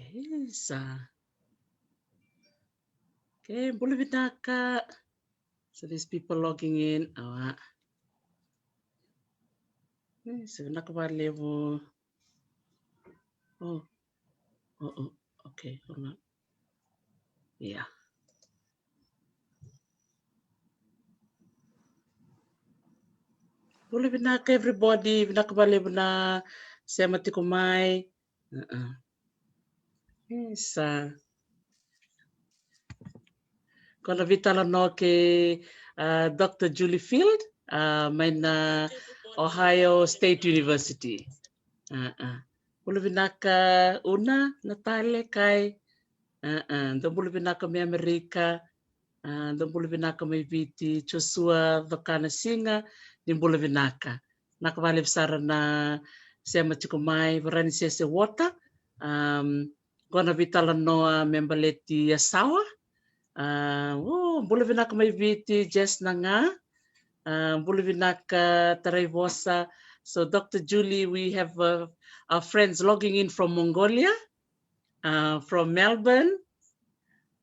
Yes. Okay, Vinaka. So there's people logging in. So Vakalevu. Oh, okay, hold on. Yeah. Vinaka, everybody. Vakalevu na sema tiko Mai. Yes. Kona Veitalano ke Dr. Julie Field, na Ohio State University. Vinaka una Natale kai. Don't Vinaka me America. Don't Vinaka me viti Chosua Vakana Singa. Din Vinaka. Nakavale Sara na sema tiko Mai varani sese water. Kona Veitalano membaleti Yasawa. Vinaka may viti just na nga. Vinaka Tarayvosa. So Dr. Julie, we have our friends logging in from Mongolia, from Melbourne,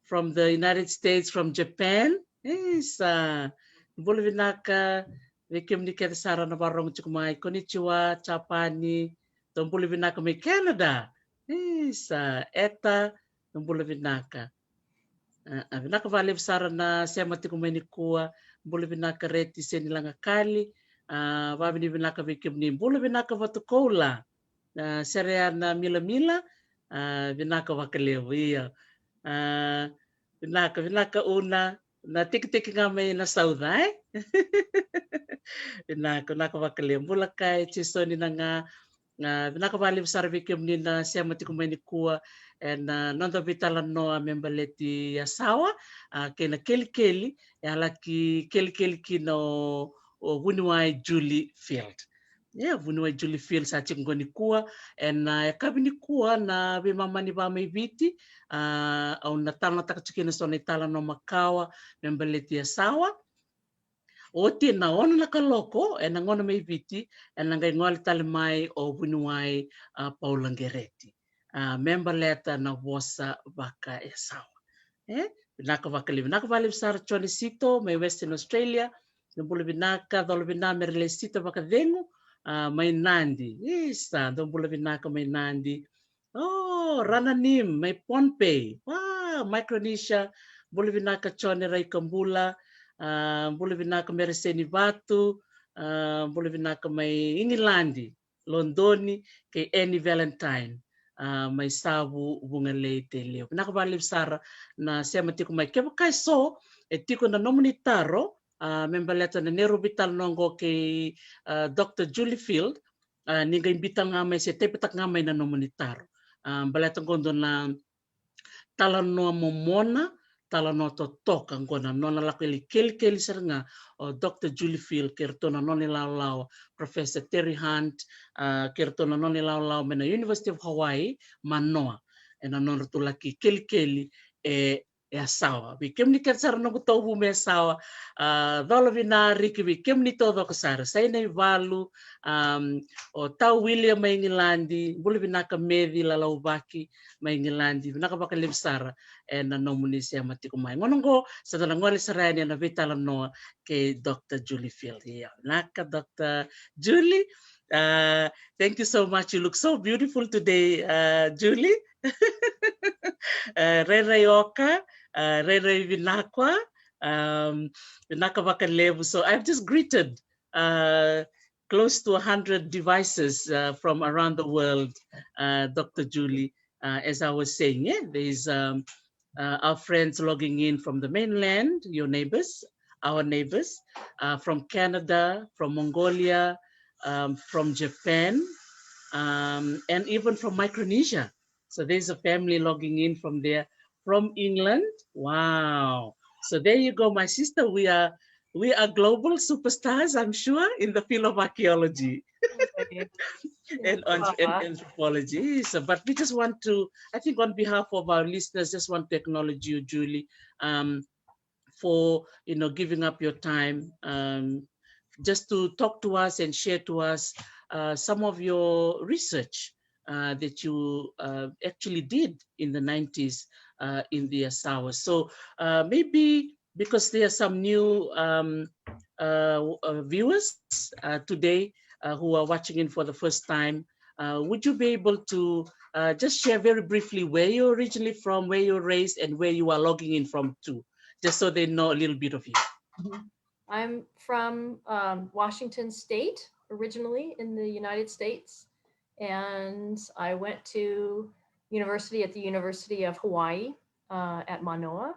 from the United States, from Japan. Yes, Vinaka, Vikimnika Sara Navarong Chukumai, Konnichiwa, Chapani, Vinaka may Canada. Yes, Eta, Vinaka. Vinaka valeu sara na sema tiko mai ni kua mbula vinaka reti seni langa kali vavini vinaka vikimni mbula vinaka vatukoula sereana mila vinaka Vakalevu ia vinaka una na tiki nga mai na saudai vinaka Vakalevu mbula kai chisoni na nga vinaka valeu sara vikimni na sema tiko mai ni kua and nanda Veitalano membaleti Yasawa kena kelikeli alaki kelikeli kina o Vuniwai Julie Field. Yeah, Vuniwai Julie Field sa chingoni kua and kabini kua na vimamani vamai viti au natala takachikina so Veitalano makawa membaleti Yasawa. O tina ona nakaloko e nangona mai viti e nangai ngoli tali mai o Vuniwai Paulangereti. Member letter na vosa vaka Yasawa. Vinaka Vakalevu. Vinaka Vakalevu sara chonisito, mai Western Australia. Nambula Vinaka, dolo Vinaka merelesito vakadengu, mai Nandi. Isa, nambula Vinaka mai Nandi. Oh, Rananim, mai Pohnpei. Wow, Micronesia. Bula Vinaka chone rai kambula. Bula Vinaka mereseni vatu. Bula Vinaka mai Ingilandi. Londoni, ke Annie Valentine. Mai sabu vungalei te leo. Vinaka Vakalevu sara na sema tiko mai kepa kai so e tiko na nominitaro membaleta na nero Veitalano ke Dr. Julie Field ninga imbita nga mai se tepetak nga mai na nominitaro. Baleta gondo na talanoa momona talanoa totoka ngona nona lakeli kelikeli saranga o Dr. Julie Field kertona noni lau Professor Terry Hunt kertona noni lau mena University of Hawaii Manoa ena nona tulaki kelikeli Yasawa. Vi kemni katsara no kutobu me Yasawa. Dolo vinari ki vi kemni todo kasara. Sai nei valu o tau William mai Ingilandi, buli vinaka mevi lalaubaki mai Ingilandi. Vinaka Vakalevu sara e na nomunisi matiko mai. Ngonongo sa dala ngole sarani na Veitalano ke Dr. Julie Field. Yeah. Vinaka Dr. Julie. Thank you so much. You look so beautiful today, Julie. Rere Oka, Rere Vinaka, Vinaka Vakalevu. So I've just greeted close to 100 devices from around the world, Dr. Julie, as I was saying. Yeah, there's our friends logging in from the mainland, your neighbors, our neighbors, from Canada, from Mongolia, from Japan, and even from Micronesia. So there's a family logging in from there, from England. Wow. So there you go, my sister. We are global superstars, I'm sure, in the field of archaeology and anthropology. So, but we just want to, I think on behalf of our listeners, just want to acknowledge you, Julie, for giving up your time just to talk to us and share to us some of your research that you actually did in the 90s in the Yasawa. So maybe because there are some new viewers today who are watching in for the first time, would you be able to just share very briefly where you're originally from, where you're raised, and where you are logging in from too, just so they know a little bit of you? I'm from Washington State, originally in the United States, and I went to university at the University of Hawaii at Manoa.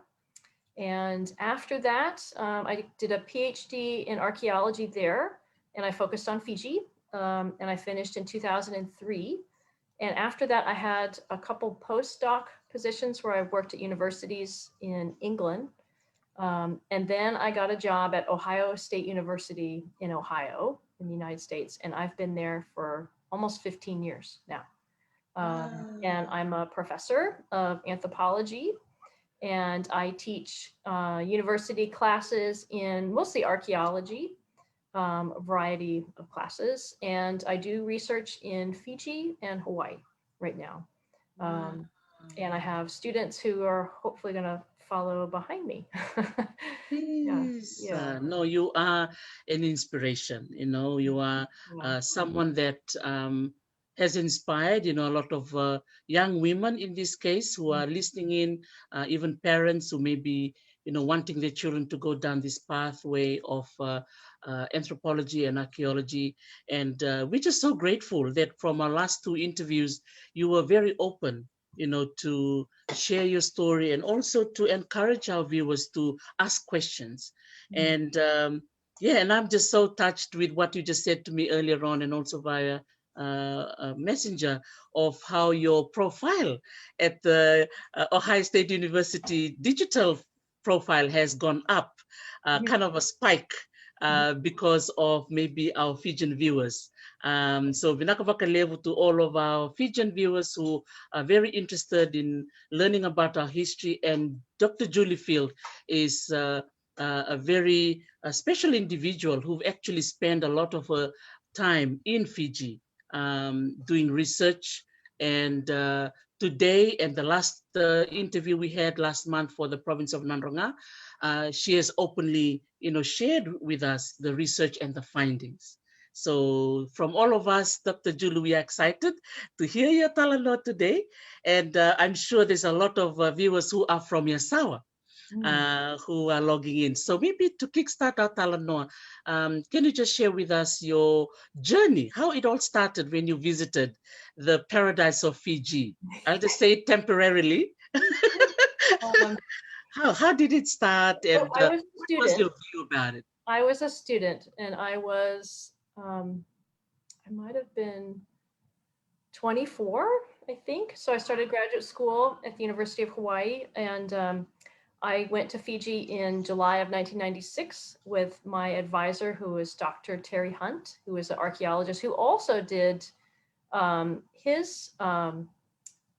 And after that, I did a PhD in archaeology there, and I focused on Fiji, and I finished in 2003. And after that, I had a couple postdoc positions where I worked at universities in England. And then I got a job at Ohio State University in Ohio, in the United States, and I've been there for almost 15 years now. And I'm a professor of anthropology, and I teach university classes in mostly archaeology, a variety of classes, and I do research in Fiji and Hawaii right now. And I have students who are hopefully going to follow behind me. Yes. Yeah. No, you are an inspiration. You are someone that has inspired, a lot of young women in this case who are listening in, even parents who may be, wanting their children to go down this pathway of anthropology and archaeology. And we're just so grateful that from our last two interviews, you were very open, to share your story and also to encourage our viewers to ask questions. And and I'm just so touched with what you just said to me earlier on, and also via a messenger, of how your profile at the Ohio State University digital profile has gone up, kind of a spike because of maybe our Fijian viewers. So Vinaka Vakalevu to all of our Fijian viewers who are very interested in learning about our history. And Dr. Julie Field is a very special individual who've actually spent a lot of time in Fiji doing research. And today, and the last interview we had last month for the province of Nadroga, she has openly, shared with us the research and the findings. So from all of us, Dr. Julie, we are excited to hear your talanoa today. And I'm sure there's a lot of viewers who are from Yasawa who are logging in. So maybe to kickstart our talanoa, can you just share with us your journey, how it all started when you visited the paradise of Fiji? I'll just say it temporarily. How did it start, and I was what was your view about it? I was a student, and I was, I might have been 24, I think. So I started graduate school at the University of Hawaii, and I went to Fiji in July of 1996 with my advisor, who was Dr. Terry Hunt, who is an archaeologist who also did his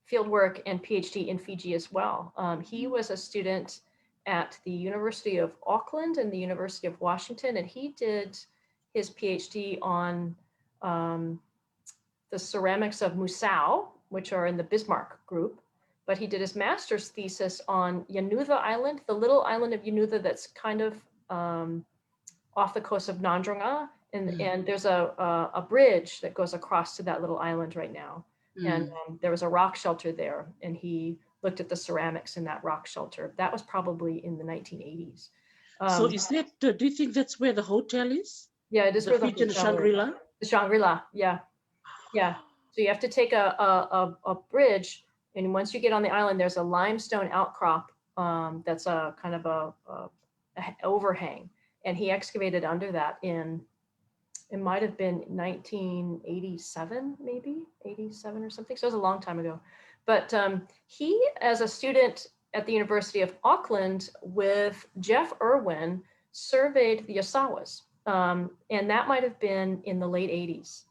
field work and PhD in Fiji as well. He was a student at the University of Auckland and the University of Washington, and he did his PhD on the ceramics of Musau, which are in the Bismarck group. But he did his master's thesis on Yanutha Island, the little island of Yanutha that's kind of off the coast of Nadroga. And there's a bridge that goes across to that little island right now. And there was a rock shelter there, and he looked at the ceramics in that rock shelter. That was probably in the 1980s. So is that, do you think that's where the hotel is? Yeah, it is where the Fijian Shangri-La? The Shangri-La, yeah. Yeah. So you have to take a bridge, and once you get on the island, there's a limestone outcrop that's a kind of a overhang. And he excavated under that it might have been 1987, maybe 87 or something. So it was a long time ago. But he, as a student at the University of Auckland with Jeff Irwin, surveyed the Yasawas. And that might have been in the late 80s.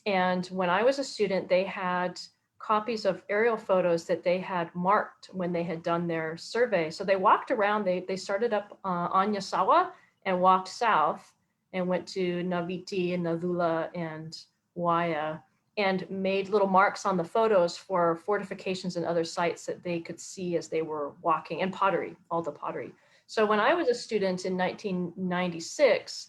And when I was a student, they had copies of aerial photos that they had marked when they had done their survey. So they walked around, they started up on Yasawa and walked south and went to Naviti and Navula and Waya and made little marks on the photos for fortifications and other sites that they could see as they were walking, and pottery, all the pottery. So when I was a student in 1996,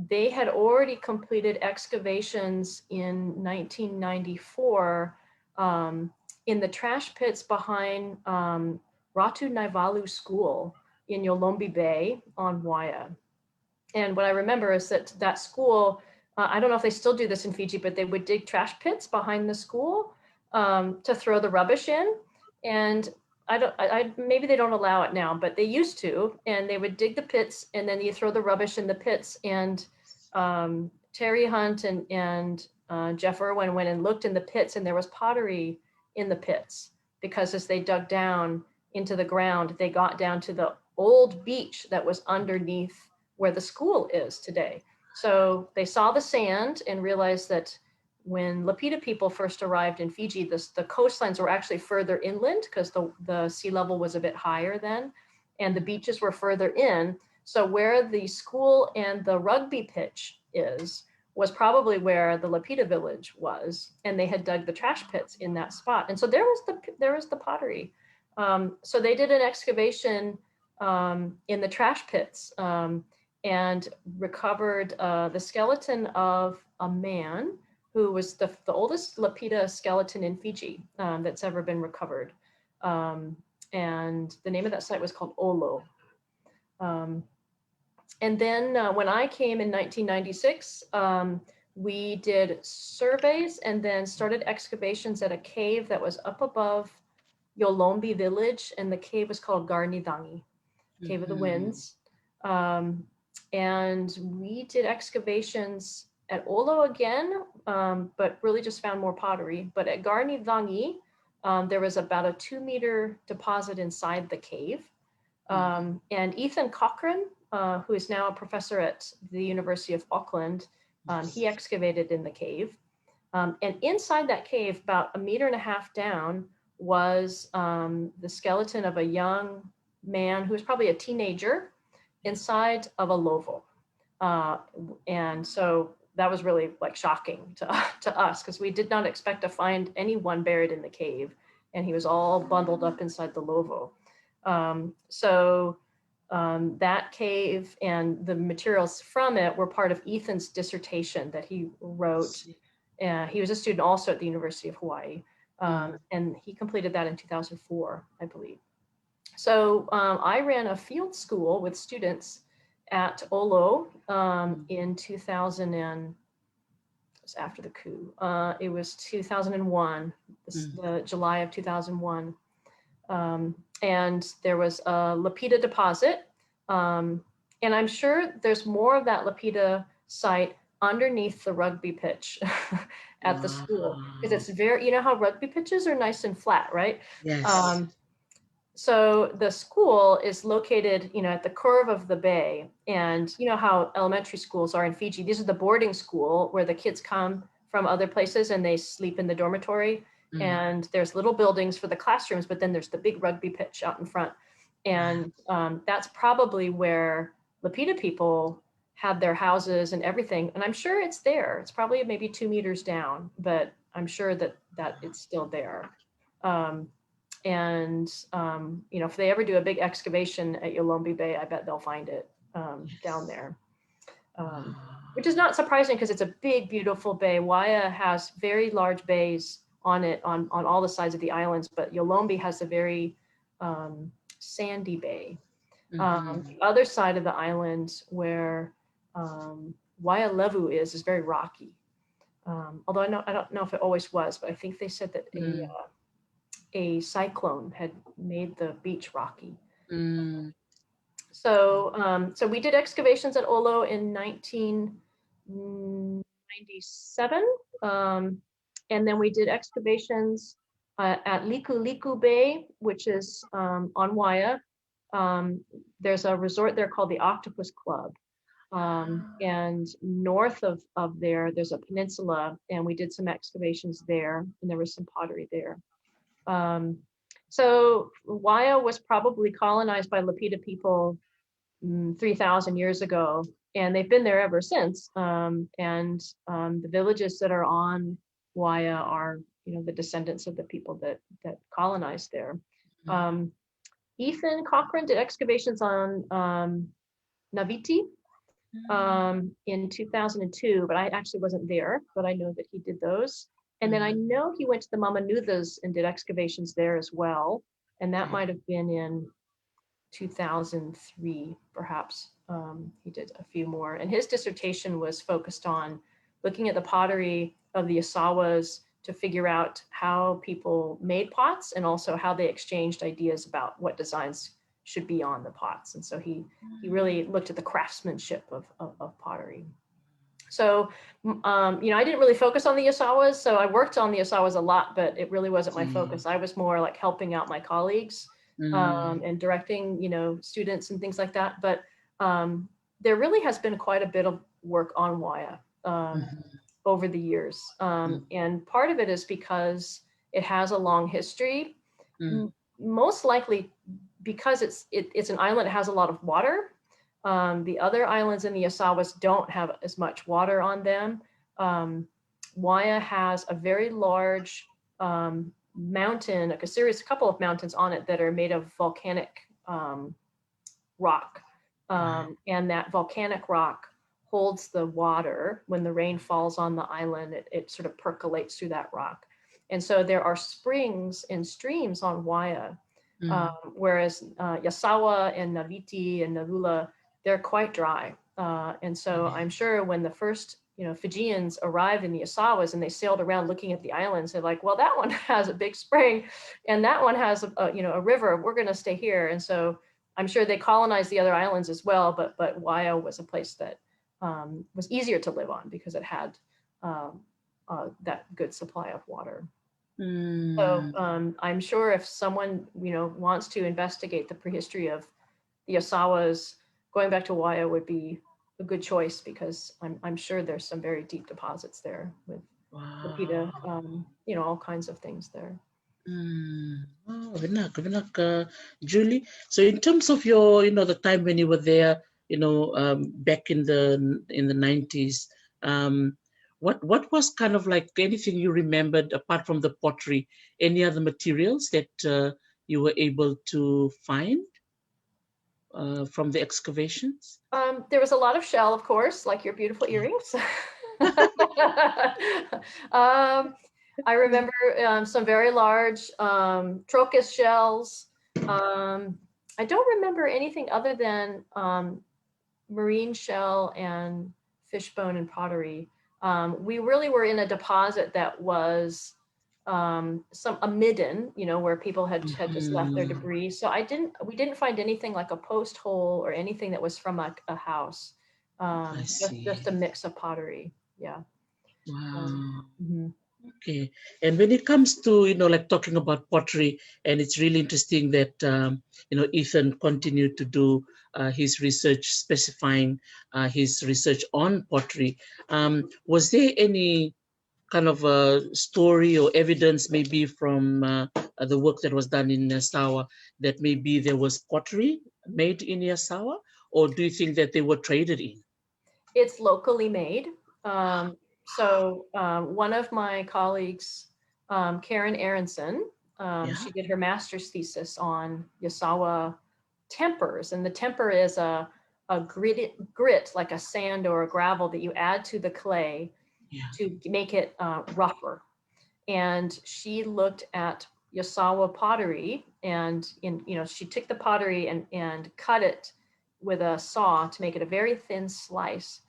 they had already completed excavations in 1994 in the trash pits behind Ratu Naivalu School in Yolombi Bay on Waya. And what I remember is that that school, I don't know if they still do this in Fiji, but they would dig trash pits behind the school to throw the rubbish in. And maybe they don't allow it now, but they used to, and they would dig the pits and then you throw the rubbish in the pits. And Terry Hunt and Jeff Irwin went and looked in the pits, and there was pottery in the pits, because as they dug down into the ground, they got down to the old beach that was underneath where the school is today. So they saw the sand and realized that when Lapita people first arrived in Fiji, the coastlines were actually further inland because the sea level was a bit higher then, and the beaches were further in. So where the school and the rugby pitch was probably where the Lapita village was, and they had dug the trash pits in that spot. And so there was the pottery. So they did an excavation in the trash pits and recovered the skeleton of a man who was the oldest Lapita skeleton in Fiji that's ever been recovered. And the name of that site was called Olo. And then when I came in 1996, we did surveys and then started excavations at a cave that was up above Yolombi village, and the cave was called Garnidangi, Cave of the Winds. And we did excavations at Olo again, but really just found more pottery. But at Garnidangi, there was about a 2-meter deposit inside the cave. And Ethan Cochrane, who is now a professor at the University of Auckland, he excavated in the cave. And inside that cave, about 1.5 meters down, was the skeleton of a young man who was probably a teenager inside of a lovo. And so that was really like shocking to us, because we did not expect to find anyone buried in the cave, and he was all bundled up inside the lovo. That cave and the materials from it were part of Ethan's dissertation that he wrote. He was a student also at the University of Hawaii, and he completed that in 2004, I believe. So I ran a field school with students at Olo in 2000 and, it was after the coup. It was 2001, the July of 2001. And there was a Lapita deposit. And I'm sure there's more of that Lapita site underneath the rugby pitch at the school, because it's very, you know how rugby pitches are nice and flat, right? Yes. So the school is located, at the curve of the bay, and you know how elementary schools are in Fiji. These are the boarding school where the kids come from other places and they sleep in the dormitory. And there's little buildings for the classrooms, but then there's the big rugby pitch out in front. And that's probably where Lapita people had their houses and everything. And I'm sure it's there. It's probably maybe 2 meters down, but I'm sure that it's still there. If they ever do a big excavation at Yolombi Bay, I bet they'll find it down there. Which is not surprising, because it's a big, beautiful bay. Waya has very large bays on it on all the sides of the islands, but Yolombi has a very sandy bay. The other side of the island where Vakalevu is very rocky. Although I don't know if it always was, but I think they said that a cyclone had made the beach rocky. So we did excavations at Olo in 1997. And then we did excavations at Liku Liku Bay, which is on Waya. There's a resort there called the Octopus Club. And north of there's a peninsula, and we did some excavations there, and there was some pottery there. So Waya was probably colonized by Lapita people 3,000 years ago, and they've been there ever since. The villages that are on Waya are, the descendants of the people that colonized there. Ethan Cochran did excavations on Naviti in 2002, but I actually wasn't there, but I know that he did those. And then I know he went to the Mamanuthas and did excavations there as well. And that might have been in 2003, perhaps. He did a few more. And his dissertation was focused on looking at the pottery of the Yasawas to figure out how people made pots and also how they exchanged ideas about what designs should be on the pots. And so he really looked at the craftsmanship of pottery. So, I didn't really focus on the Yasawas. So I worked on the Yasawas a lot, but it really wasn't my focus. I was more like helping out my colleagues and directing, students and things like that. But there really has been quite a bit of work on Waya over the years. And part of it is because it has a long history, most likely because it's an island that has a lot of water. The other islands in the Yasawas don't have as much water on them. Waya has a very large mountain, a couple of mountains on it that are made of volcanic rock. And that volcanic rock holds the water. When the rain falls on the island, it sort of percolates through that rock. And so there are springs and streams on Waya, whereas Yasawa and Naviti and Navula, they're quite dry. And so I'm sure when the first Fijians arrived in the Yasawas and they sailed around looking at the islands, they're like, well, that one has a big spring and that one has a river. We're going to stay here. And so I'm sure they colonized the other islands as well, but Waya was a place that was easier to live on because it had that good supply of water. So I'm sure if someone wants to investigate the prehistory of the Yasawas, going back to Waya would be a good choice because I'm sure there's some very deep deposits there with Lapita, all kinds of things there. Vinaka, Julie. So in terms of your, the time when you were there, back in the 90s, what was kind of like anything you remembered apart from the pottery, any other materials that you were able to find from the excavations? There was a lot of shell, of course, like your beautiful earrings. I remember some very large trochus shells. I don't remember anything other than marine shell and fishbone and pottery. We really were in a deposit that was a midden, where people had just left their debris. So we didn't find anything like a post hole or anything that was from a house. Just a mix of pottery. Yeah. Wow. Okay. And when it comes to, like talking about pottery, and it's really interesting that, Ethan continued to do his research specifying his research on pottery. Was there any kind of a story or evidence maybe from the work that was done in Yasawa that maybe there was pottery made in Yasawa, or do you think that they were traded in? It's locally made. So one of my colleagues, Karen Aronson, she did her master's thesis on Yasawa tempers, and the temper is a grit like a sand or a gravel that you add to the clay to make it rougher. And she looked at Yasawa pottery, and she took the pottery and cut it with a saw to make it a very thin slice.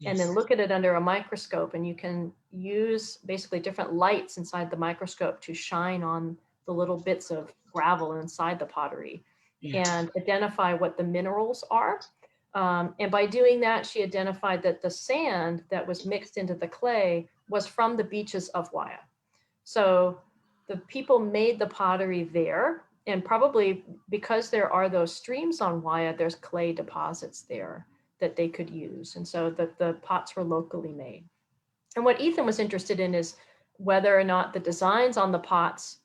And then look at it under a microscope, and you can use basically different lights inside the microscope to shine on the little bits of gravel inside the pottery and identify what the minerals are. And by doing that, she identified that the sand that was mixed into the clay was from the beaches of Waya. So the people made the pottery there, and probably because there are those streams on Waya, there's clay deposits there that they could use. And so the pots were locally made. And what Ethan was interested in is whether or not the designs on the pots,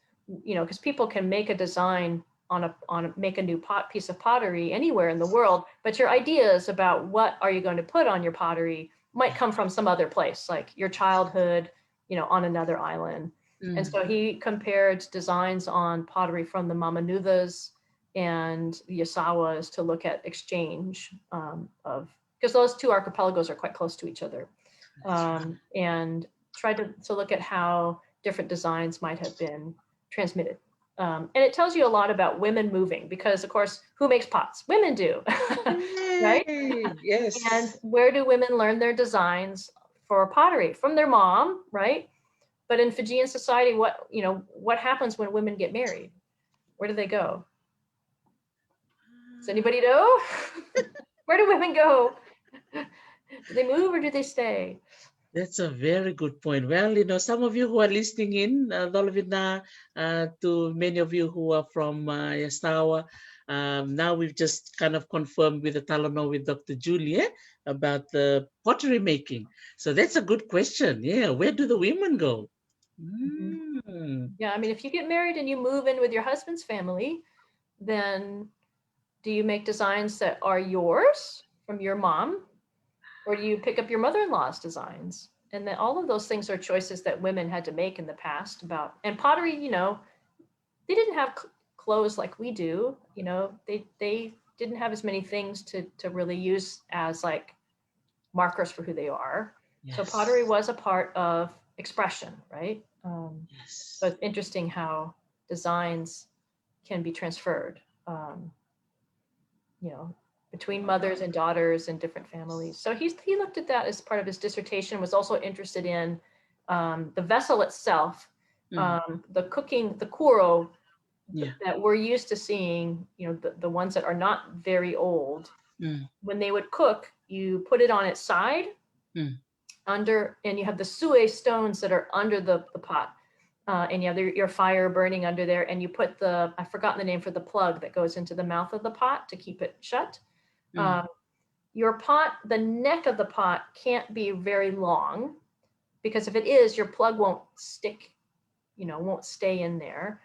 because people can make a design make a new piece of pottery anywhere in the world, but your ideas about what are you going to put on your pottery might come from some other place, like your childhood, on another island. And so he compared designs on pottery from the Mamanuthas and the Yasawas to look at exchange because those two archipelagos are quite close to each other, and tried to look at how different designs might have been transmitted. And it tells you a lot about women moving, because of course, who makes pots? Women do, right? Yes. And where do women learn their designs for pottery? From their mom, right? But in Fijian society, what happens when women get married? Where do they go? Does anybody know? Where do women go? Do they move or do they stay? That's a very good point. Well, some of you who are listening in, Dolovina, to many of you who are from Yasawa, now we've just kind of confirmed with the Talano with Dr. Julie about the pottery making. So that's a good question. Yeah, where do the women go? Yeah, I mean, if you get married and you move in with your husband's family, then do you make designs that are yours from your mom? Or do you pick up your mother-in-law's designs? And then all of those things are choices that women had to make in the past and pottery, they didn't have clothes like we do, they didn't have as many things to really use as like markers for who they are. Yes. So pottery was a part of expression, right? Yes. So it's interesting how designs can be transferred, between mothers and daughters and different families. So he looked at that as part of his dissertation, was also interested in the vessel itself, the cooking, the kuro that we're used to seeing, the ones that are not very old. When they would cook, you put it on its side under, and you have the sue stones that are under the pot. And you have your fire burning under there, and you put I've forgotten the name for the plug that goes into the mouth of the pot to keep it shut. Your pot, the neck of the pot can't be very long, because if it is, your plug won't stick, won't stay in there.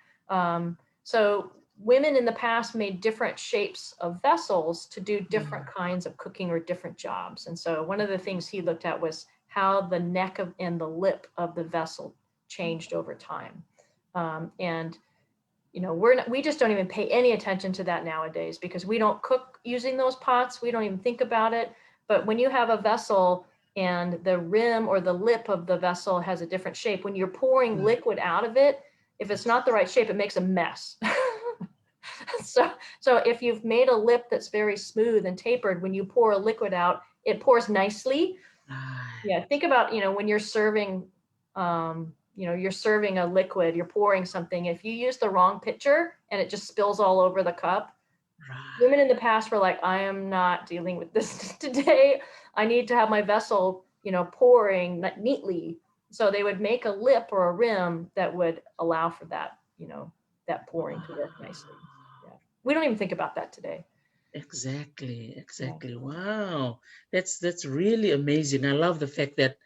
So women in the past made different shapes of vessels to do different kinds of cooking or different jobs. And so one of the things he looked at was how the neck and the lip of the vessel changed over time. And we just don't even pay any attention to that nowadays, because we don't cook using those pots. We don't even think about it. But when you have a vessel and the rim or the lip of the vessel has a different shape, when you're pouring liquid out of it, if it's not the right shape, it makes a mess. So if you've made a lip that's very smooth and tapered, when you pour a liquid out, it pours nicely. Yeah, think about, when you're serving, you're serving a liquid, you're pouring something. If you use the wrong pitcher and it just spills all over the cup, women in the past were like, I am not dealing with this today. I need to have my vessel, pouring neatly. So they would make a lip or a rim that would allow for that, that pouring to work nicely. Yeah. We don't even think about that today. Exactly. Yeah. Wow, that's really amazing. I love the fact that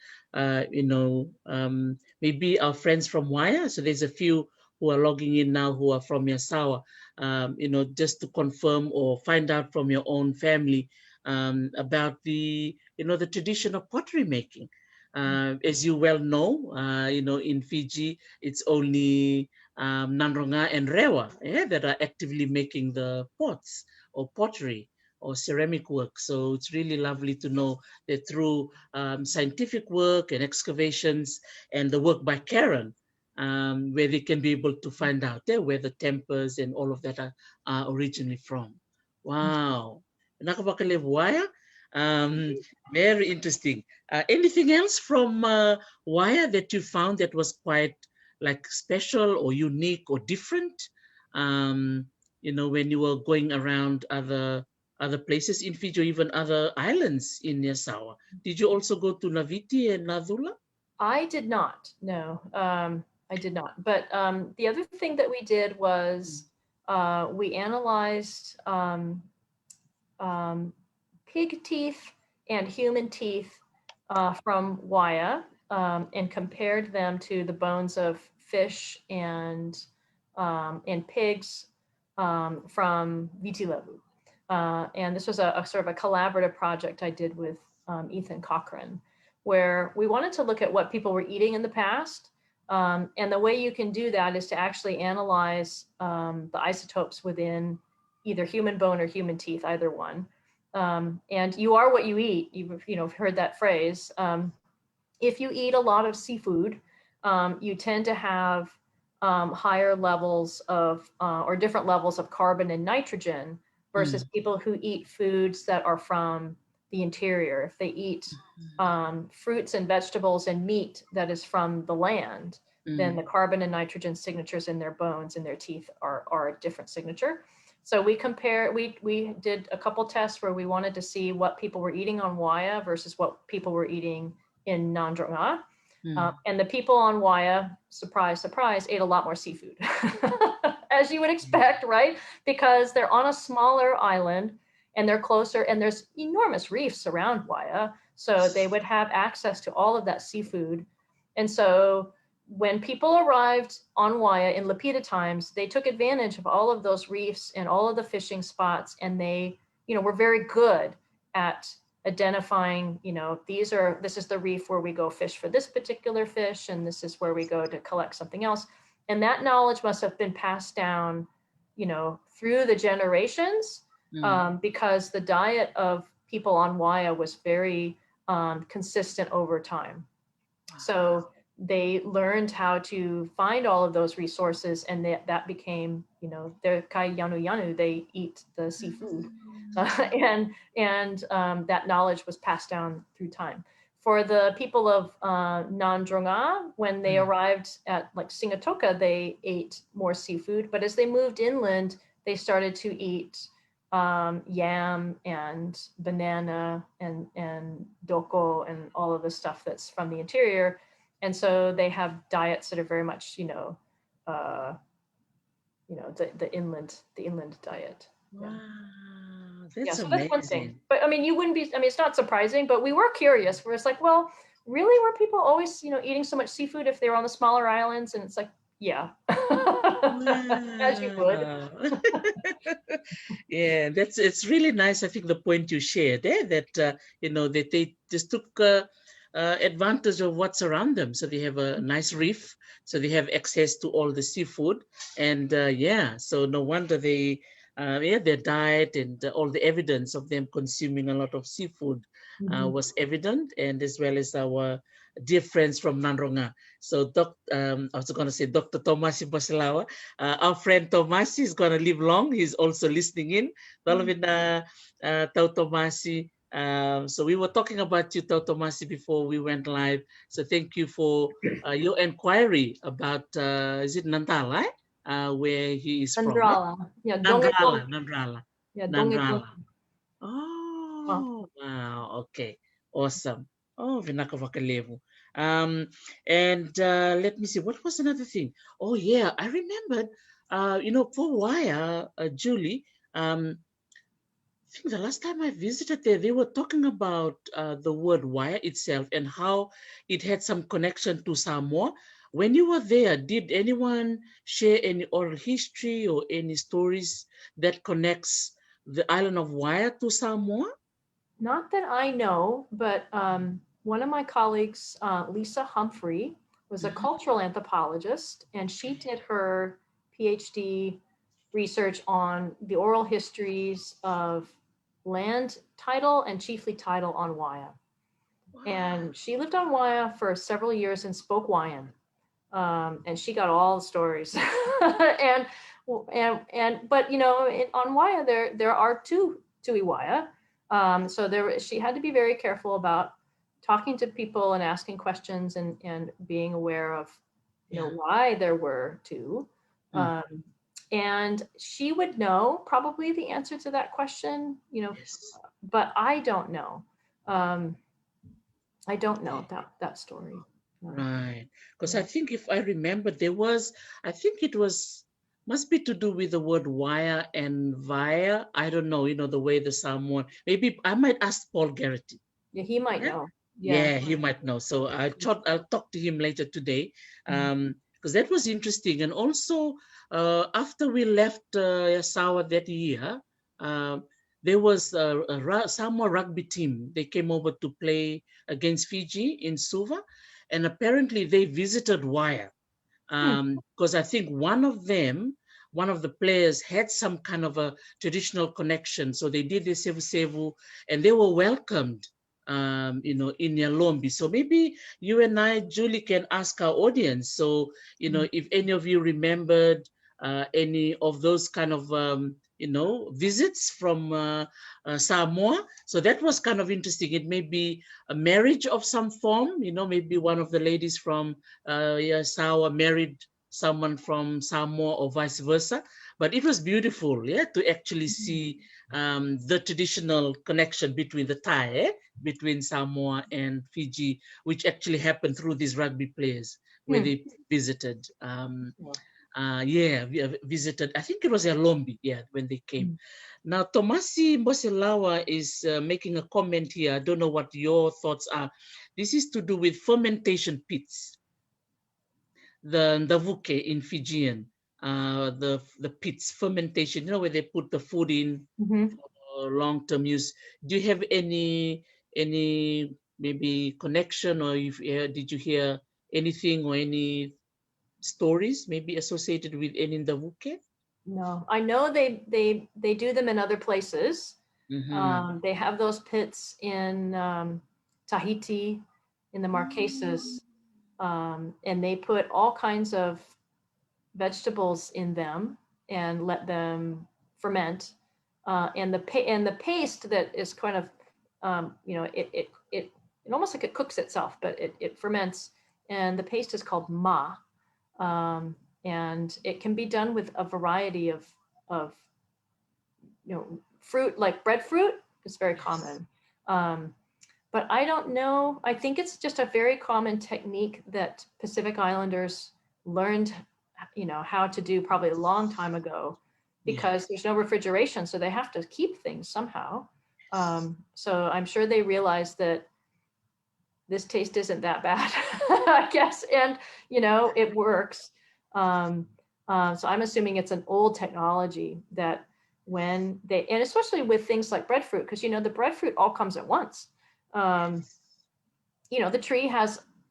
maybe our friends from Waya, so there's a few who are logging in now who are from Yasawa, just to confirm or find out from your own family about the the tradition of pottery making. As you well know, in Fiji, it's only Nanronga and Rewa that are actively making the pots or pottery or ceramic work. So it's really lovely to know that through scientific work and excavations and the work by Karen, where they can be able to find out where the tempers and all of that are originally from. Wow. Vakalevu, very interesting. Anything else from Waya that you found that was quite like special or unique or different? When you were going around other places in Fiji or even other islands in Yasawa. Did you also go to Naviti and Nadula? I did not, no, I did not. But the other thing that we did was we analyzed pig teeth and human teeth from Waya and compared them to the bones of fish and pigs from Veitalano. And this was a sort of a collaborative project I did with Ethan Cochran. where we wanted to look at what people were eating in the past. And the way you can do that is to actually analyze the isotopes within either human bone or human teeth, either one. And you are what you eat. You've heard that phrase. If you eat a lot of seafood, you tend to have higher levels of or different levels of carbon and nitrogen versus people who eat foods that are from the interior. If they eat fruits and vegetables and meat that is from the land, then the carbon and nitrogen signatures in their bones and their teeth are a different signature. So we did a couple tests where we wanted to see what people were eating on Waya versus what people were eating in Nandronga. And the people on Waya, surprise, surprise, ate a lot more seafood, as you would expect, right? Because they're on a smaller island and they're closer, and there's enormous reefs around Waya. So they would have access to all of that seafood. And so when people arrived on Waya in Lapita times, they took advantage of all of those reefs and all of the fishing spots. And they, were very good at identifying, this is the reef where we go fish for this particular fish, and this is where we go to collect something else. And that knowledge must have been passed down, through the generations, because the diet of people on Waya was very consistent over time. So they learned how to find all of those resources, and that became, their kai yanu yanu, they eat the seafood. And that knowledge was passed down through time. For the people of Nandronga, when they arrived at like Singatoka, they ate more seafood, but as they moved inland, they started to eat yam and banana and doko and all of the stuff that's from the interior. And so they have diets that are very much, the inland diet. Wow, that's so amazing. that's one thing. But you wouldn't be. It's not surprising, but we were curious. Where it's like, well, really, were people always, eating so much seafood if they were on the smaller islands? And it's like, yeah, as you would. Yeah, it's really nice. I think the point you shared there, that that they just took advantage of what's around them. So they have a nice reef, so they have access to all the seafood, and so no wonder their diet and all the evidence of them consuming a lot of seafood was evident, and as well as our dear friends from Nandronga. So I was going to say Dr. Tomasi Basilawa, our friend Tomasi is going to live long. He's also listening in. Tau Tomasi. So we were talking about you, Tau Tomasi, before we went live. So thank you for your inquiry about, is it Nantala? Where he is Nandrala. from. Yeah, Nandrala. Yeah, Nandrala. Oh, wow. Okay. Awesome. Oh, Vinaka Vakalevu. And let me see, what was another thing? Oh, yeah, I remembered, for Waya, Julie, I think the last time I visited there, they were talking about the word Waya itself and how it had some connection to Samoa. When you were there, did anyone share any oral history or any stories that connects the island of Waya to Samoa? Not that I know, but one of my colleagues, Lisa Humphrey, was a cultural anthropologist, and she did her PhD research on the oral histories of land title and chiefly title on Waya. Wow. And she lived on Waya for several years and spoke Wayan. And she got all the stories. but on Waya there are two Tui Waya. So she had to be very careful about talking to people and asking questions and being aware of why there were two. And she would know probably the answer to that question, yes. But I don't know. I don't know that story. Right. Because I think if I remember, must be to do with the word wire and via. I don't know, the way the Samoan, maybe I might ask Paul Garrity. Yeah, he might know. Yeah, he might know. So I'll talk to him later today. Because that was interesting. And also, after we left Yasawa that year, there was a Samoa rugby team. They came over to play against Fiji in Suva, and apparently they visited Waya. Because I think one of the players had some kind of a traditional connection. So they did the sevu sevu and they were welcomed, in Yalombi. So maybe you and I, Julie, can ask our audience. So, if any of you remembered any of those kind of, visits from Samoa. So that was kind of interesting. It may be a marriage of some form, maybe one of the ladies from Yasawa married someone from Samoa or vice versa. But it was beautiful, yeah, to actually see the traditional connection between the tie, between Samoa and Fiji, which actually happened through these rugby players where they visited. Visited. I think it was Alombi, when they came. Now, Tomasi Mboselawa is making a comment here. I don't know what your thoughts are. This is to do with fermentation pits. The ndavuke in Fijian, the pits, fermentation, where they put the food in for long-term use. Do you have any maybe connection, or did you hear anything or any stories maybe associated with any ndavuke? No, I know they do them in other places. They have those pits in Tahiti, in the Marquesas, and they put all kinds of vegetables in them and let them ferment. And the paste that is kind of, it almost like it cooks itself, but it ferments. And the paste is called ma. And it can be done with a variety of fruit, like breadfruit is very common. But I don't know. I think it's just a very common technique that Pacific Islanders learned, how to do probably a long time ago, because there's no refrigeration, so they have to keep things somehow. So I'm sure they realized that this taste isn't that bad, I guess, and it works. So I'm assuming it's an old technology that and especially with things like breadfruit, because the breadfruit all comes at once. The tree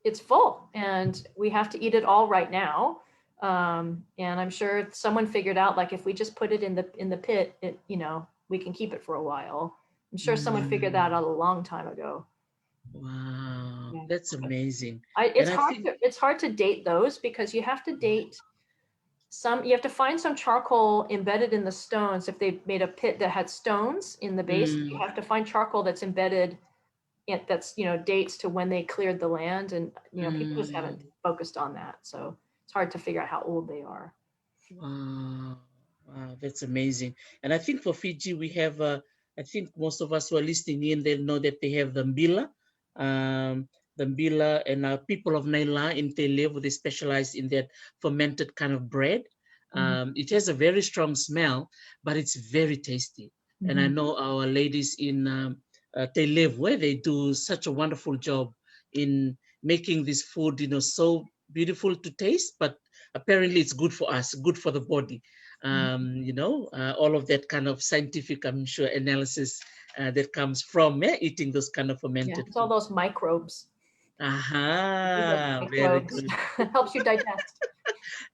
it's full, and we have to eat it all right now. And I'm sure someone figured out, like, if we just put it in the pit, we can keep it for a while. I'm sure someone figured that out a long time ago. Wow, that's amazing. It's hard to date those, because you have to date you have to find some charcoal embedded in the stones. If they made a pit that had stones in the base, you have to find charcoal that's embedded that's dates to when they cleared the land, and people just haven't focused on that, so it's hard to figure out how old they are. Wow, that's amazing. And I think for Fiji we have I think most of us who are listening in, they'll know that they have the mbila. The mbila, and people of Naila in Tawani, they specialize in that fermented kind of bread. It has a very strong smell, but it's very tasty. And I know our ladies in Tawani, where they do such a wonderful job in making this food, so beautiful to taste, but apparently it's good for us, good for the body. All of that kind of scientific, I'm sure, analysis that comes from eating those kind of fermented it's all those microbes. Very good. Helps you digest.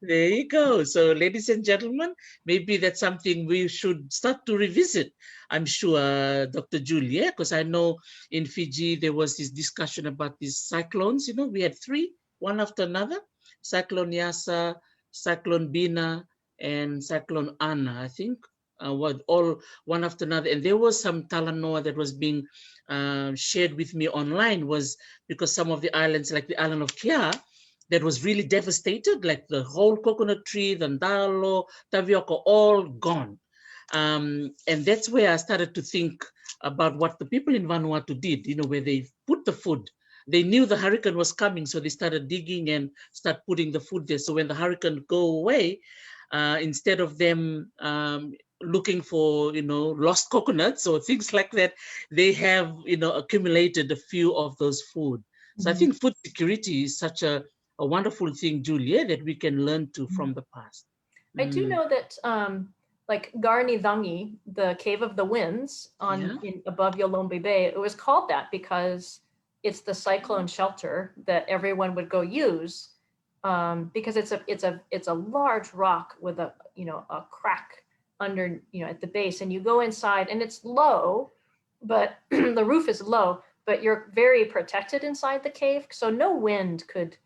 There you go. So, ladies and gentlemen, maybe that's something we should start to revisit. I'm sure, Dr. Julia, because I know in Fiji there was this discussion about these cyclones. We had 3, one after another: Cyclone Yasa, Cyclone Bina, and Cyclone Ana, I think. All one after another. And there was some talanoa that was being shared with me online, was because some of the islands, like the island of Kia, that was really devastated, like the whole coconut tree, the ndalo, tavioko, all gone. And that's where I started to think about what the people in Vanuatu did, where they put the food. They knew the hurricane was coming, so they started digging and start putting the food there. So when the hurricane go away, instead of them looking for, lost coconuts or things like that, they have, accumulated a few of those food. So I think food security is such a wonderful thing, Julia, that we can learn from the past. I do know that like Garnidangi, the Cave of the Winds above Yolombe Bay. It was called that because it's the cyclone shelter that everyone would go use, because it's a large rock with a crack under at the base, and you go inside and it's low, but the roof is low, but you're very protected inside the cave, so no wind could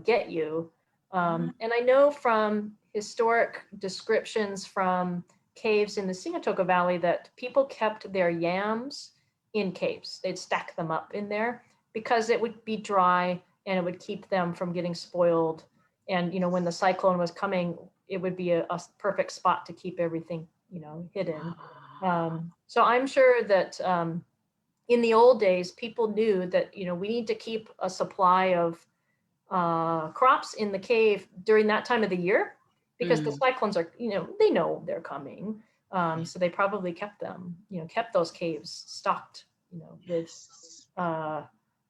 get you. And I know from historic descriptions from caves in the Sigatoka Valley that people kept their yams in caves. They'd stack them up in there because it would be dry and it would keep them from getting spoiled. And when the cyclone was coming, it would be a perfect spot to keep everything hidden. So I'm sure that in the old days, people knew that we need to keep a supply of crops in the cave during that time of the year, because the cyclones are, they know they're coming. So they probably kept those caves stocked, with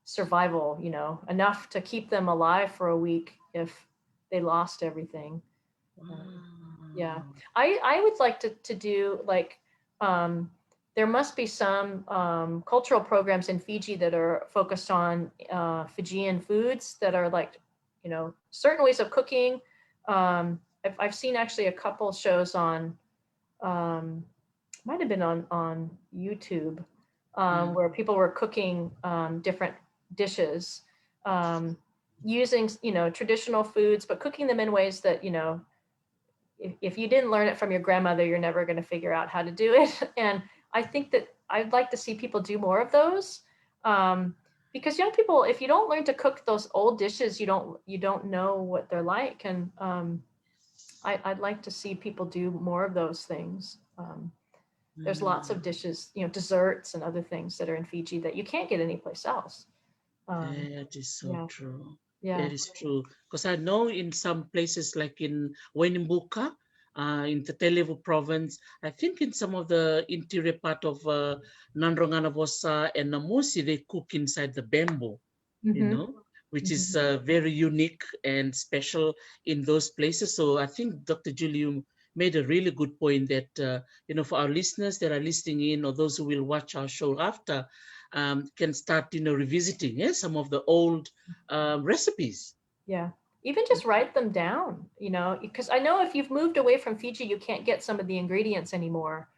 survival, enough to keep them alive for a week if they lost everything. Yeah, I would like to do like, there must be some cultural programs in Fiji that are focused on Fijian foods that are like, certain ways of cooking. I've seen actually a couple shows on, might have been on YouTube, where people were cooking different dishes, using traditional foods, but cooking them in ways that if you didn't learn it from your grandmother, you're never going to figure out how to do it. And I think that I'd like to see people do more of those, because young people, if you don't learn to cook those old dishes, you don't know what they're like. And I'd like to see people do more of those things. There's lots of dishes, desserts and other things that are in Fiji that you can't get anyplace else. That is so true. Yeah. That is true. Because I know in some places like in Wainimbuka, in the Vakalevu province, I think in some of the interior part of Nandronganabosa and Namusi, they cook inside the bamboo, which is very unique and special in those places. So I think Dr. Julie, you made a really good point that, for our listeners that are listening in, or those who will watch our show after, can start, revisiting some of the old recipes. Yeah, even just write them down, because I know if you've moved away from Fiji, you can't get some of the ingredients anymore,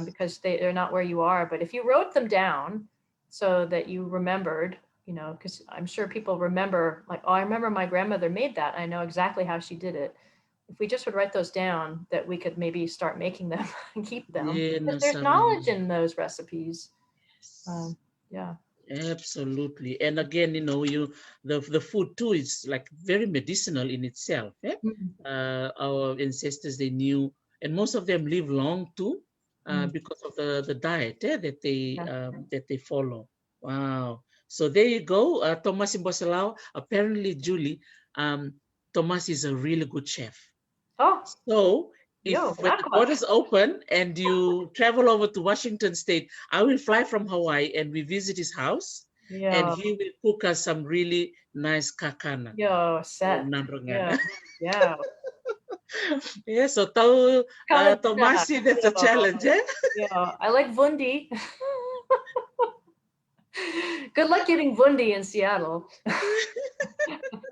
because they're not where you are. But if you wrote them down so that you remembered, because I'm sure people remember, like, oh, I remember my grandmother made that. I know exactly how she did it. If we just would write those down, that we could maybe start making them and keep them. Yeah, Because there's knowledge in those recipes. Yeah. Absolutely. And again, the food too is like very medicinal in itself. Our ancestors, they knew, and most of them live long too, because of the diet that they follow. Wow. So there you go, Thomas Imbosalao. Apparently, Julie, Thomas is a really good chef. Oh. So when the borders open and you travel over to Washington State, I will fly from Hawaii and we visit his house, and he will cook us some really nice kakana. Set. Yeah. Yeah, so Tomasi, that's a challenge, eh? Yeah, I like vundi. Good luck getting vundi in Seattle.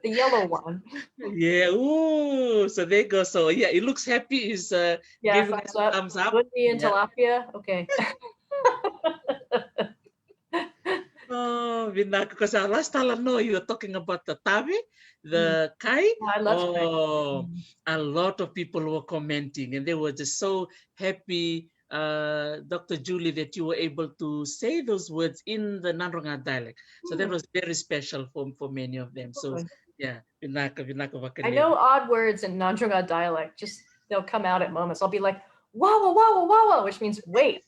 The yellow one. Yeah. Ooh. So there you go. So yeah, it looks happy. Is giving us a thumbs up. Vundi and tilapia. Okay. Oh, Vinaka, because last time I know you were talking about the tabi, the kai. I love a lot of people were commenting, and they were just so happy, Dr. Julie, that you were able to say those words in the Nandronga dialect. So that was very special for many of them. So yeah, Vinaka Vakalevu. I know odd words in Nandronga dialect. Just they'll come out at moments. I'll be like, wawa, wawa, wawa, which means wait.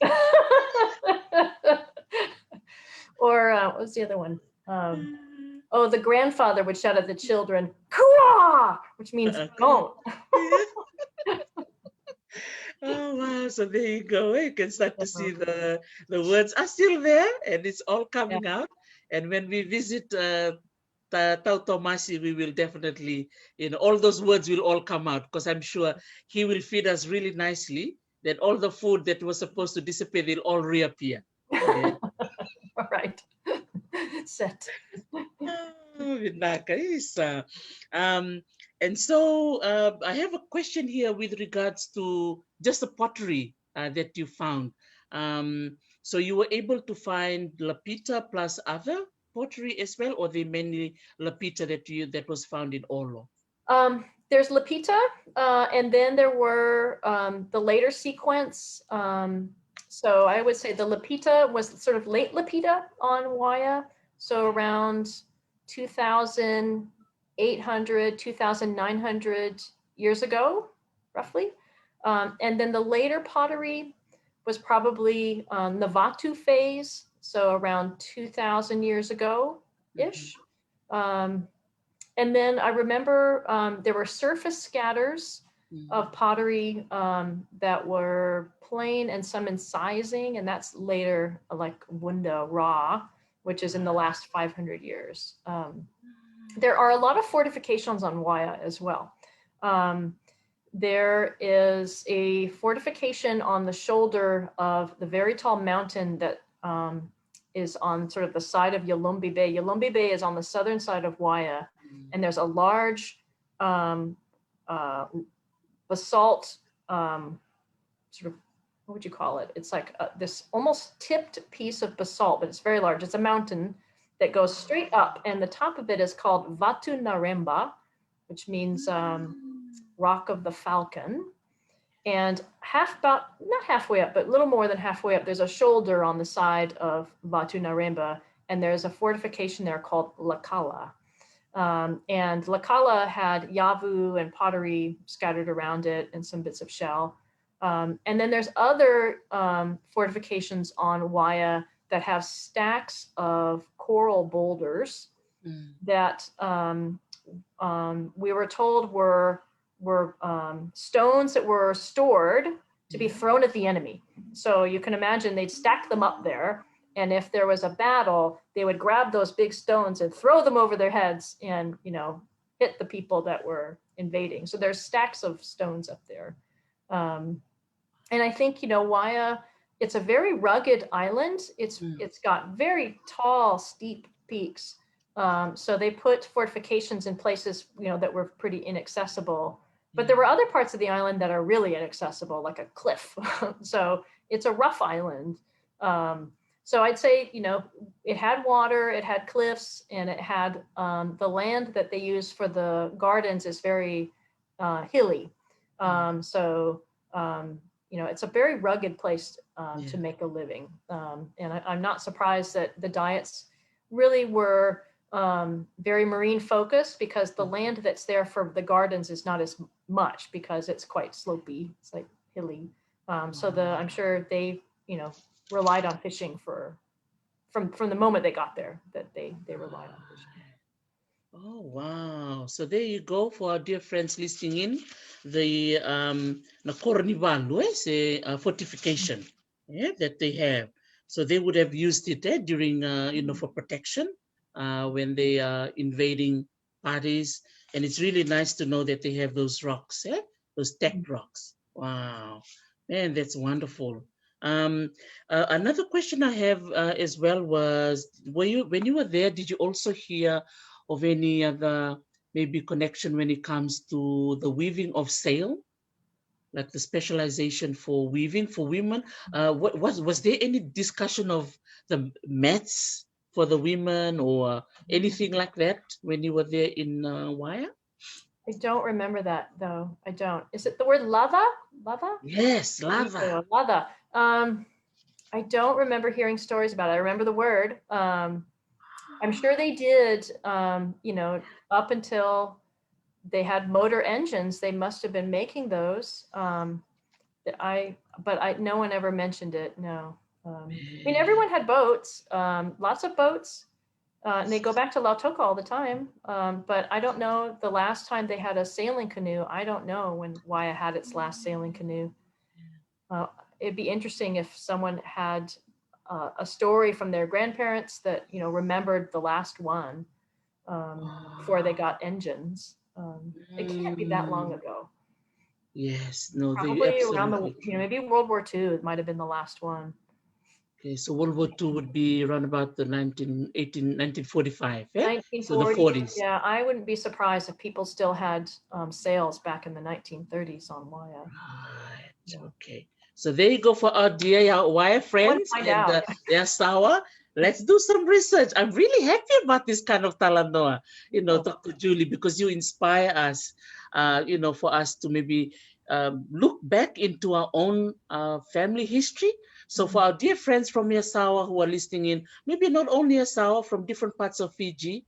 Or what was the other one? The grandfather would shout at the children, "Kua!" which means don't. Oh wow! So there you go. You can start to see the words are still there, and it's all coming out. And when we visit Tau Tomasi, we will definitely, all those words will all come out, because I'm sure he will feed us really nicely. That all the food that was supposed to disappear will all reappear. Yeah. All right. Set. Vinaka is. And so I have a question here with regards to just the pottery that you found. So you were able to find Lapita plus other pottery as well, or they mainly Lapita that was found in Olo? There's Lapita, and then there were the later sequence. So I would say the Lapita was sort of late Lapita on Waya, so around 2,800, 2,900 years ago, roughly. And then the later pottery was probably Navatu phase, so around 2,000 years ago-ish. And then I remember there were surface scatters of pottery that were plain and some incising, and that's later like Wunda Ra, which is in the last 500 years. There are a lot of fortifications on Waya as well. There is a fortification on the shoulder of the very tall mountain that is on sort of the side of Yalumbi Bay. Yalumbi Bay is on the southern side of Waya, and there's a large basalt sort of, what would you call it? It's like this almost tipped piece of basalt, but it's very large. It's a mountain that goes straight up, and the top of it is called Vatu Naremba, which means Rock of the Falcon. And not halfway up, but a little more than halfway up, there's a shoulder on the side of Vatu Naremba, and there's a fortification there called Lakala. And Lakala had yavu and pottery scattered around it and some bits of shell. And then there's other fortifications on Waya that have stacks of coral boulders that we were told were stones that were stored to be thrown at the enemy. So you can imagine they'd stack them up there, and if there was a battle, they would grab those big stones and throw them over their heads and, hit the people that were invading. So there's stacks of stones up there. And I think, Waya, it's a very rugged island. It's got very tall, steep peaks. So they put fortifications in places, that were pretty inaccessible. But there were other parts of the island that are really inaccessible, like a cliff. So it's a rough island. So I'd say, it had water, it had cliffs, and it had the land that they use for the gardens is very hilly. So it's a very rugged place to make a living. And I'm not surprised that the diets really were very marine focused, because the land that's there for the gardens is not as much because it's quite slopey. It's like hilly. So I'm sure they, relied on fishing from the moment they got there, that they relied on fishing. Oh, wow. So there you go for our dear friends listening in. The fortification that they have. So they would have used it during, for protection when they are invading parties. And it's really nice to know that they have those rocks, those stacked rocks. Wow. Man, that's wonderful. Another question I have as well was, when you were there, did you also hear of any other maybe connection when it comes to the weaving of sail, like the specialization for weaving for women? Was there any discussion of the mats for the women or anything like that when you were there in Waya? I don't remember that though. I don't. Is it the word lava? Lava? Yes, lava. Lava. I don't remember hearing stories about it. I remember the word. I'm sure they did, up until they had motor engines, they must have been making those. No one ever mentioned it, no. Everyone had boats, lots of boats, and they go back to Lautoka all the time. But I don't know the last time they had a sailing canoe. I don't know when Waya had its last sailing canoe. It'd be interesting if someone had a story from their grandparents that remembered the last one. before they got engines. It can't be that long ago. Yes, no, Probably around the, absolutely. maybe World War II, it might have been the last one. Okay, so World War II would be around about the 1945, eh? 1940s. So the 40s. Yeah, I wouldn't be surprised if people still had sails back in the 1930s on Waya. Right, Yeah. okay. So there you go for our dear Waya friends and Yasawa. Let's do some research. I'm really happy about this kind of talanoa, Dr. Julie, because you inspire us, for us to maybe look back into our own family history. So for our dear friends from Yasawa who are listening in, maybe not only Yasawa, from different parts of Fiji,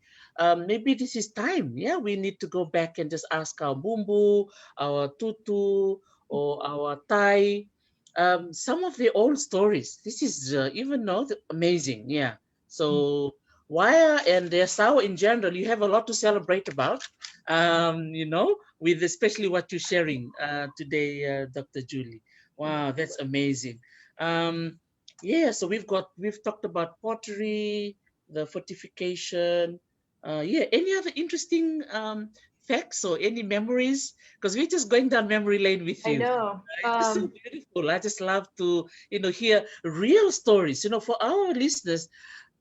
maybe this is time. Yeah, we need to go back and just ask our bumbu, our tutu, or our Thai, some of the old stories. This is even now amazing. Yeah. So Waya and Sao in general, you have a lot to celebrate about. With especially what you're sharing today, Dr. Julie. Wow, that's amazing. Yeah. So we've talked about pottery, the fortification. Yeah. Any other interesting facts or any memories? Because we're just going down memory lane with you. I know. It's just so beautiful. I just love to, hear real stories. For our listeners,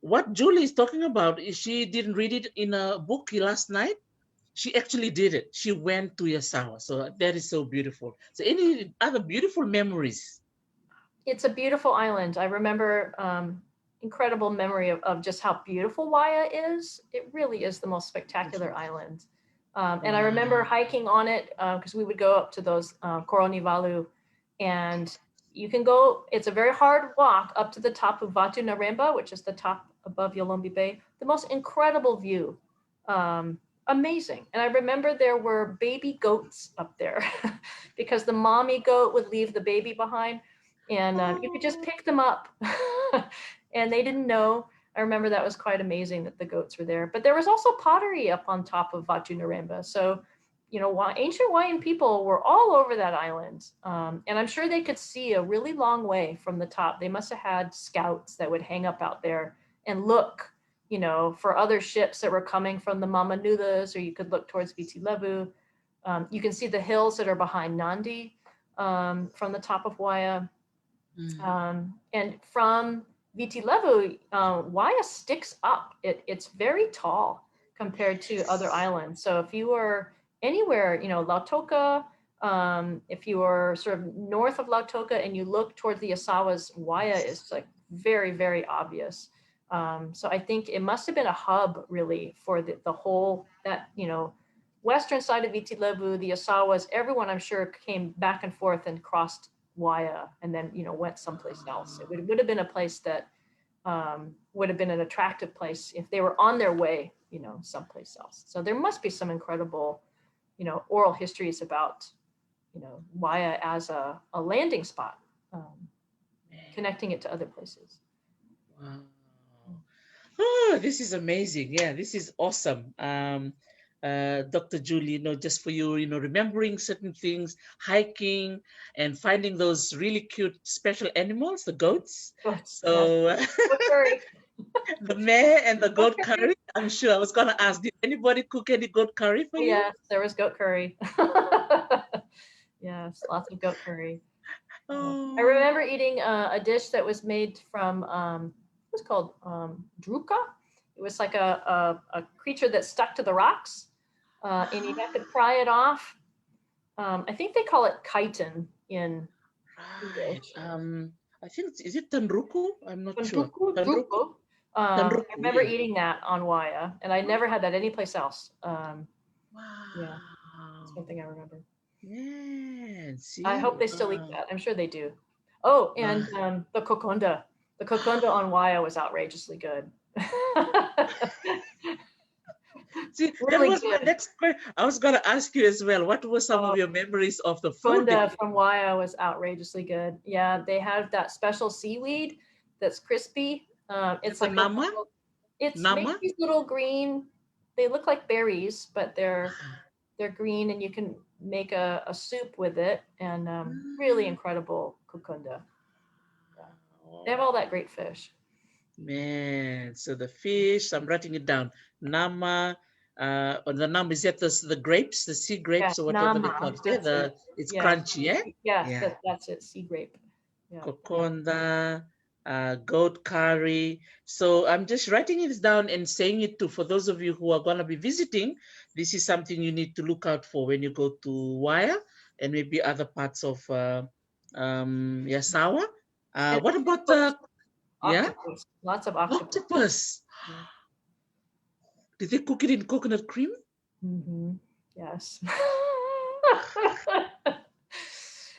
what Julie is talking about is she didn't read it in a book last night. She actually did it. She went to Yasawa. So that is so beautiful. So any other beautiful memories? It's a beautiful island. I remember incredible memory of just how beautiful Waya is. It really is the most spectacular island. And I remember hiking on it because we would go up to those Koronivalu, and you can go, it's a very hard walk up to the top of Vatu Naremba, which is the top above Yolombi Bay. The most incredible view. Amazing. And I remember there were baby goats up there because the mommy goat would leave the baby behind, and you could just pick them up and they didn't know. I remember that was quite amazing that the goats were there. But there was also pottery up on top of Vatu Naremba. So, ancient Hawaiian people were all over that island. And I'm sure they could see a really long way from the top. They must have had scouts that would hang up out there and look, for other ships that were coming from the Mamanulas, or you could look towards Veitalano. You can see the hills that are behind Nandi from the top of Waya. And from Veitalano, Waya sticks up. It's very tall compared to other islands. So if you were anywhere, Lautoka, if you were sort of north of Lautoka and you look towards the Yasawas, Waya is like very, very obvious. So I think it must have been a hub really for the whole, that, western side of Veitalano, the Yasawas, everyone I'm sure came back and forth and crossed Waya and then, went someplace else. It would have been a place that would have been an attractive place if they were on their way, someplace else. So there must be some incredible, oral histories about, Waya as a landing spot, connecting it to other places. Wow. Oh, this is amazing. Yeah, this is awesome. Dr. Julie, just for you, remembering certain things, hiking and finding those really cute special animals, the goats. So the mare and the goat curry. I'm sure I was going to ask, did anybody cook any goat curry for you? Yes, there was goat curry. Yes, lots of goat curry. Oh. I remember eating a dish that was made from, it was called druka. It was like a creature that stuck to the rocks, and you have to pry it off. I think they call it chitin in English. I think, is it tanruku? I'm not sure. Tanruku. I remember eating that on Waya, and I never had that anyplace else. Wow. Yeah, that's one thing I remember. Yeah, see? I hope they still eat that. I'm sure they do. Oh, and the kokonda. The kokonda on Waya was outrageously good. See, really that was good. My next question. I was going to ask you as well. What were some of your memories of the food? Kokonda from Waya was outrageously good. Yeah, they have that special seaweed that's crispy. It's like nama. It's made these little green. They look like berries, but they're green, and you can make a soup with it, and really incredible kokunda. Yeah. They have all that great fish. Man, so the fish, I'm writing it down. Nama, on the num, is that the grapes, the sea Yeah, grapes or whatever they nama. call it? Yeah, it's Yeah. crunchy, yeah? Yeah, Yeah. that's it. Sea grape. Yeah. Kokonda, goat curry. So I'm just writing it down and saying it too. For those of you who are going to be visiting, this is something you need to look out for when you go to Waya and maybe other parts of Yasawa. And What about the, yeah? octopus? Lots of octopus. Octopus. Did they cook it in coconut cream? Yes.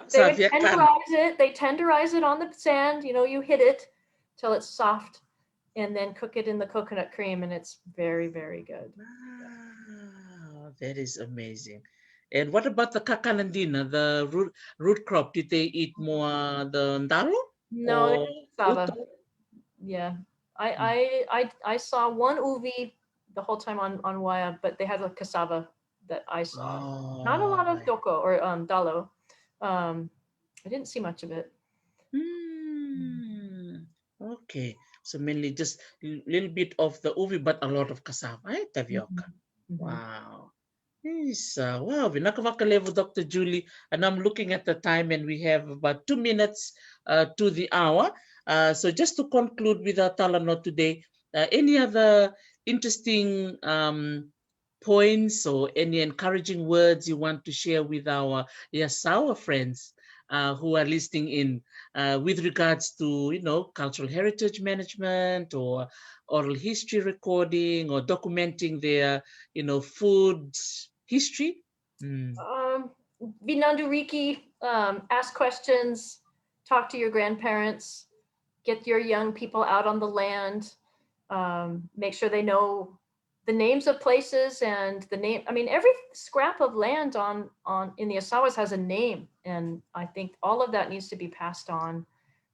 So They would tenderize it. They tenderize it on the sand. You know, you hit it till it's soft, and then cook it in the coconut cream, and it's very, very good. Wow, that is amazing. And what about the kakalandina, the root crop? Did they eat more the ndalo? No, Or cassava. Yeah, I saw one uvi the whole time on Waya, but they had a cassava that I saw. Not a lot of doko or dalo. I didn't see much of it. Okay, so mainly just a little bit of the uvi, but a lot of cassava, right? Tapioca. Wow. Yes, wow, Vinaka Vakalevu, Dr. Julie, and I'm looking at the time and we have about 2 minutes to the hour. So just to conclude with our talano today, any other interesting points or any encouraging words you want to share with our Yasawa friends who are listening in with regards to, you know, cultural heritage management or oral history recording or documenting their, you know, food history? Vinanduriki, ask questions, talk to your grandparents, get your young people out on the land, make sure they know the names of places and the name. I mean, every scrap of land on in the Yasawas has a name, and I think all of that needs to be passed on.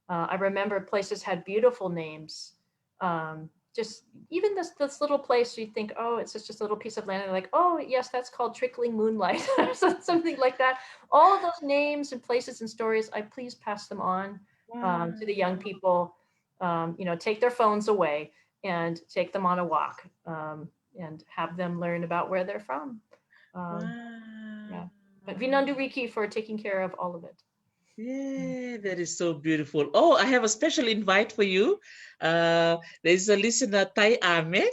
I remember places had beautiful names. Just even this little place, you think, oh, it's just a little piece of land, and like, oh yes, that's called Trickling Moonlight, or something like that. All of those names and places and stories, I please pass them on to the young people. You know, take their phones away and take them on a walk and have them learn about where they're from. Yeah, but Vinanduriki for taking care of all of it. Yeah, that is so beautiful. Oh, I have a special invite for you. There's a listener, Tai Ame.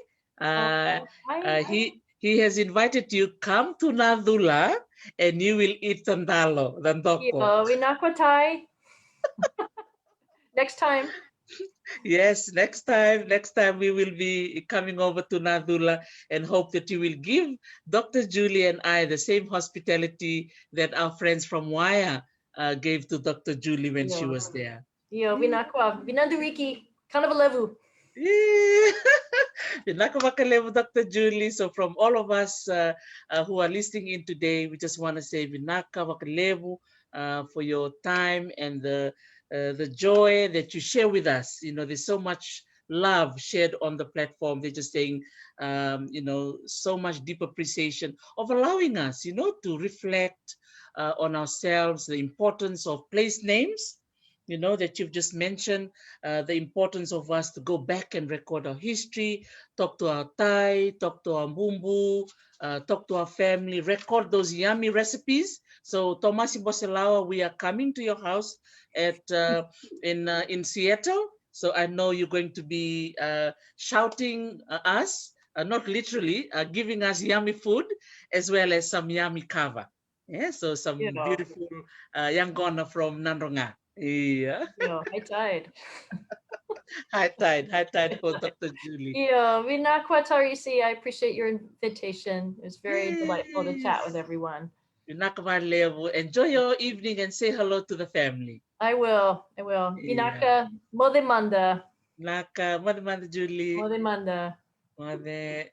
He has invited you, come to Nadula and you will eat tandalo, dandoko. Vinakwatai. Next time. Yes, next time we will be coming over to Nadula and hope that you will give Dr. Julie and I the same hospitality that our friends from Waya gave to Dr. Julie when she was there. Vinakwa, Vinanduriki, Kanavalevu. Vinaka Vakalevu, Dr. Julie. So from all of us who are listening in today, we just want to say Vinaka Vakalevu for your time and the joy that you share with us. You know, there's so much love shared on the platform. They're just saying, you know, so much deep appreciation of allowing us, you know, to reflect on ourselves, the importance of place names, you know, that you've just mentioned, the importance of us to go back and record our history, talk to our Thai, talk to our Mbumbu, talk to our family, record those yummy recipes. So Tomasi Boselawa, we are coming to your house at in Seattle. So I know you're going to be shouting us, not literally, giving us yummy food as well as some yummy kava. Yeah, so some beautiful Yanggona from Nandronga. Yeah. I died. High tide for Dr. Julie. Vinakwatarisi, I appreciate your invitation. It was very delightful to chat with everyone. Enjoy your evening and say hello to the family. I will. Vinaka, Modemanda. Naka, Madamanda Julie. Modemanda. Made.